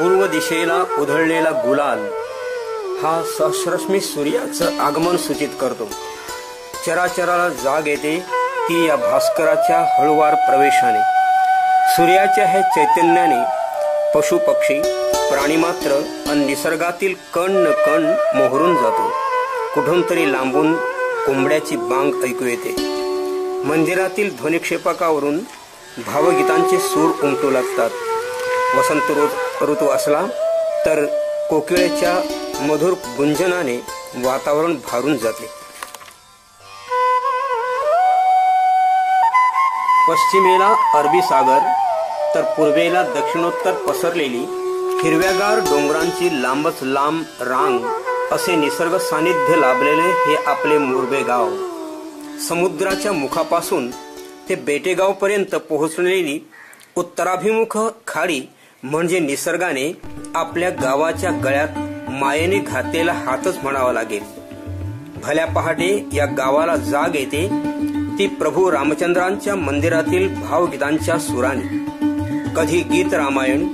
पूर्व दिशेला उधळलेला गुलाल हा सहस्रश्मी सूर्याचं आगमन सूचित करतो. चराचराला जाग येते ती या भास्कराच्या हळूवार प्रवेशाने. सूर्याच्या हे चैतन्याने पशु पक्षी प्राणीमात्र आणि निसर्गातील कण न कण मोहरून जातो. कुठून तरी लांबून कोंबड्याची बांग ऐकू येते. मंदिरातील ध्वनिक्षेपकावरून भावगीतांचे सूर उमटू लागतात. वसंत ऋतू असला तर कोकिळेच्या मधुर गुंजनाने वातावरण भारून जाते. पश्चिमेला अरबी सागर तर पूर्वेला दक्षिणोत्तर पसरलेली हिरव्यागार डोंगरांची लांबच लांब रांग असे निसर्ग सानिध्य लाभलेले हे आपले मुरबे गाव. समुद्राच्या मुखापासून ते बेटेगाव पर्यंत पोहोचलेली उत्तराभिमुख खाडी म्हणजे निसर्गाने आपल्या गावाच्या गळ्यात मायेने घातलेला हातच म्हणावा लागेल. भल्या पहाटे या गावाला जाग येते ती प्रभू रामचंद्रांच्या मंदिरातील भावगीतांच्या सुराने. कधी गीत रामायण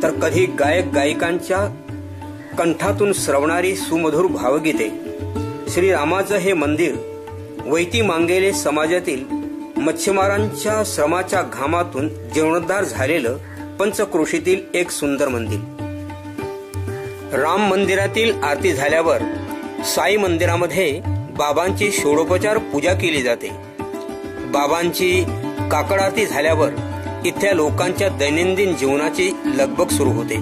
तर कधी गायक गायिकांच्या कंठातून श्रवणारी सुमधुर भावगीते. श्रीरामाचं हे मंदिर वैती मांगेले समाजातील मच्छीमारांच्या श्रमाच्या घामातून जीर्णोद्धार झालेलं पंचक्रोशीतील एक सुंदर मंदिर. राम मंदिरातील आरती झाल्यावर साई मंदिरामध्ये बाबांची षोडोपचार पूजा केली जाते. बाबांची काकड आरती झाल्यावर इथल्या लोकांच्या दैनंदिन जीवनाची लगबग सुरू होते.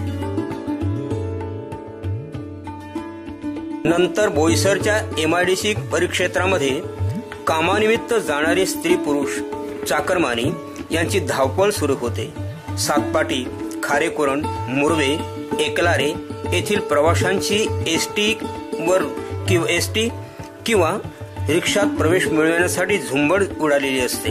नंतर बोईसरच्या MIDC परिक्षेत्रामध्ये कामानिमित्त जाणारे स्त्री पुरुष चाकरमानी यांची धावपळ सुरू होते. सातपाटी, खारेकुरण, मुरवे, एकलारे येथील प्रवाशांची एसटी किंवा रिक्षात प्रवेश मिळवण्यासाठी झुंबड उडालेली असते.